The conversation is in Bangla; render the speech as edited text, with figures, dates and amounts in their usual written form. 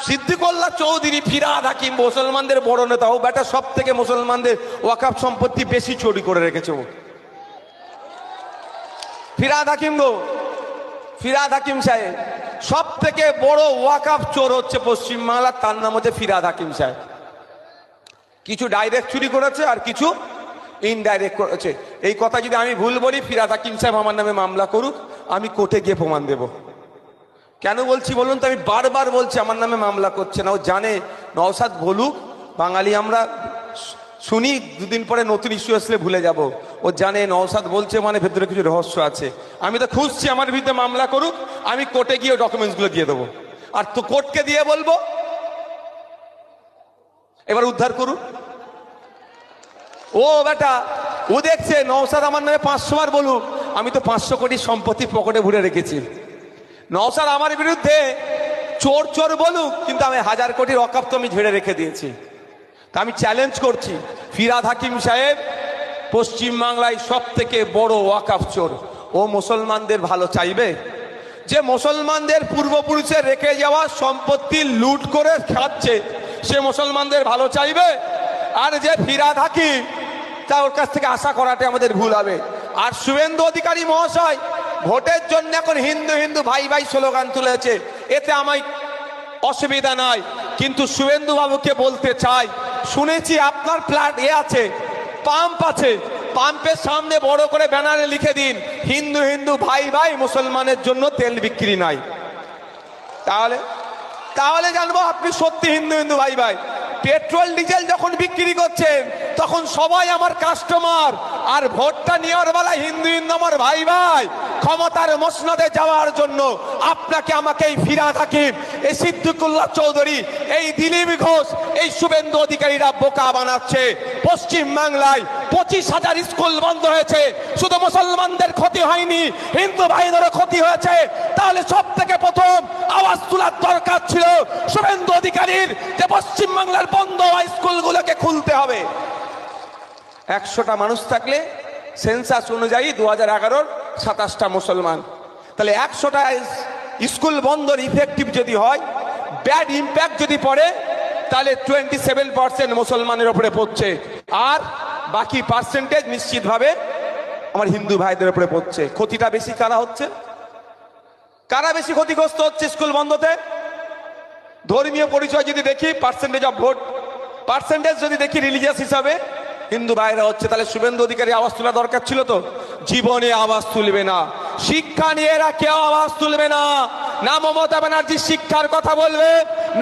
সিদ্দিকুল্লাহ চৌধুরী ফিরহাদ হাকিম মুসলমানদের বড় নেতা, ও বেটা সব থেকে মুসলমানদের ওয়াকফ সম্পত্তি বেশি চুরি করে রেখেছে। ও ফিরহাদ হাকিম গো, ফিরহাদ হাকিম সাহেব সব থেকে বড় ওয়াকফ চোর হচ্ছে পশ্চিমবাংলার, তার নাম হচ্ছে ফিরহাদ হাকিম সাহেব। কিছু ডাইরেক্ট চুরি করেছে আর কিছু ইনডাইরেক্ট করেছে। এই কথা যদি আমি ভুল বলি, ফিরহাদ হাকিম সাহেব আমার নামে মামলা করুক, আমি কোর্টে গিয়ে প্রমাণ দেব। কেন বলছি বলুন তো, আমি বারবার বলছি আমার নামে মামলা করছে না। ও জানে নওশাদ বলুক, বাঙালি আমরা শুনি, দুদিন পরে নতুন ইস্যু আসলে ভুলে যাব। ও জানে নওশাদ বলছে মানে ভেতরে কিছু রহস্য আছে। আমি তো খুঁজছি, আমার বিরুদ্ধে মামলা করুক, আমি কোর্টে গিয়ে ডকুমেন্টসগুলো দিয়ে দেবো, আর তো কোর্টকে দিয়ে বলবো এবার উদ্ধার করুন। ও বেটা, ও দেখছে নওশাদ আমার নামে 500 বার বলুক, আমি তো 500 কোটি সম্পত্তি পকেটে ভরে রেখেছি। নওশাদ আমার বিরুদ্ধে চোর চোর বলুক, কিন্তু আমি 1000 কোটির ওয়াকফ তো আমি ঝেড়ে রেখে দিয়েছি। তা আমি চ্যালেঞ্জ করছি, ফিরহাদ হাকিম সাহেব পশ্চিমবাংলায় সব থেকে বড় ওয়াকফ চোর। ও মুসলমানদের ভালো চাইবে? যে মুসলমানদের পূর্বপুরুষের রেখে যাওয়া সম্পত্তি লুট করে খাচ্ছে, সে মুসলমানদের ভালো চাইবে? আর যে ফিরহাদ হাকিম, তা ওর কাছ থেকে আশা করাটা আমাদের ভুল হবে। আর শুভেন্দু অধিকারী মহাশয় ভোটের জন্য এখন হিন্দু হিন্দু ভাই ভাই স্লোগান তুলেছে, এতে আমায় অসুবিধা নাই, কিন্তু শুভেন্দু বাবুকে বলতে চাই, শুনেছি আপনার ফ্ল্যাট আছে, পাম্প আছে, পাম্পের সামনে বড় করে ব্যানারে লিখে দিন হিন্দু হিন্দু ভাই ভাই, মুসলমানের জন্য তেল বিক্রি নাই। তাহলে তাহলে জানবো আপনি সত্যি হিন্দু হিন্দু ভাই ভাই। পেট্রোল ডিজেল যখন বিক্রি করছেন তখন সবাই আমার কাস্টমার, আর ভোটটা নেওয়ার বেলায় হিন্দু হিন্দু আমার ভাই ভাই। ক্ষমতার মসনদে যাওয়ার জন্য আপনাকে আমাকে এই ফিরহাদ হাকিম, এই সিদ্দিকুল্লাহ চৌধুরী, এই দিলীপ ঘোষ, এই শুভেন্দু অধিকারীরা বোকা বানাচ্ছে। পশ্চিম বাংলায় 25,000 স্কুল বন্ধ হয়েছে, শুধু মুসলমানদের ক্ষতি হয়নি, হিন্দু ভাইদেরও ক্ষতি হয়েছে। তাহলে সব থেকে প্রথম আওয়াজ তোলার দরকার ছিল শুভেন্দু অধিকারীর, যে পশ্চিম বাংলার বন্ধ স্কুলগুলোকে খুলতে হবে। 100টা মানুষ থাকলে সেন্সাস অনুযায়ী 2011-র 27টা মুসলমান, তাহলে 100টা স্কুল বন্ধর ইফেক্টিভ যদি হয়, ব্যাড ইম্প্যাক্ট যদি পড়ে, তাহলে 27% মুসলমানের উপরে পড়ছে, আর বাকি পার্সেন্টেজ নিশ্চিতভাবে আমার হিন্দু ভাইদের উপরে পড়ছে। ক্ষতিটা বেশি কারা হচ্ছে? কারা বেশি ক্ষতিগ্রস্ত হচ্ছে স্কুল বন্ধতে? ধর্মীয় পরিচয় যদি দেখি, পার্সেন্টেজ অফ ভোট, পার্সেন্টেজ যদি দেখি রিলিজিয়াস হিসাবে, হিন্দু ভাইরা হচ্ছে। তাহলে শুভেন্দু অধিকারী আওয়াজ তোলা দরকার ছিল তো, জীবনে আওয়াজ তুলবে না। শিক্ষা নিয়ে এরা কেউ আওয়াজ তুলবে না। না মমতা ব্যানার্জি শিক্ষার কথা বলবে, না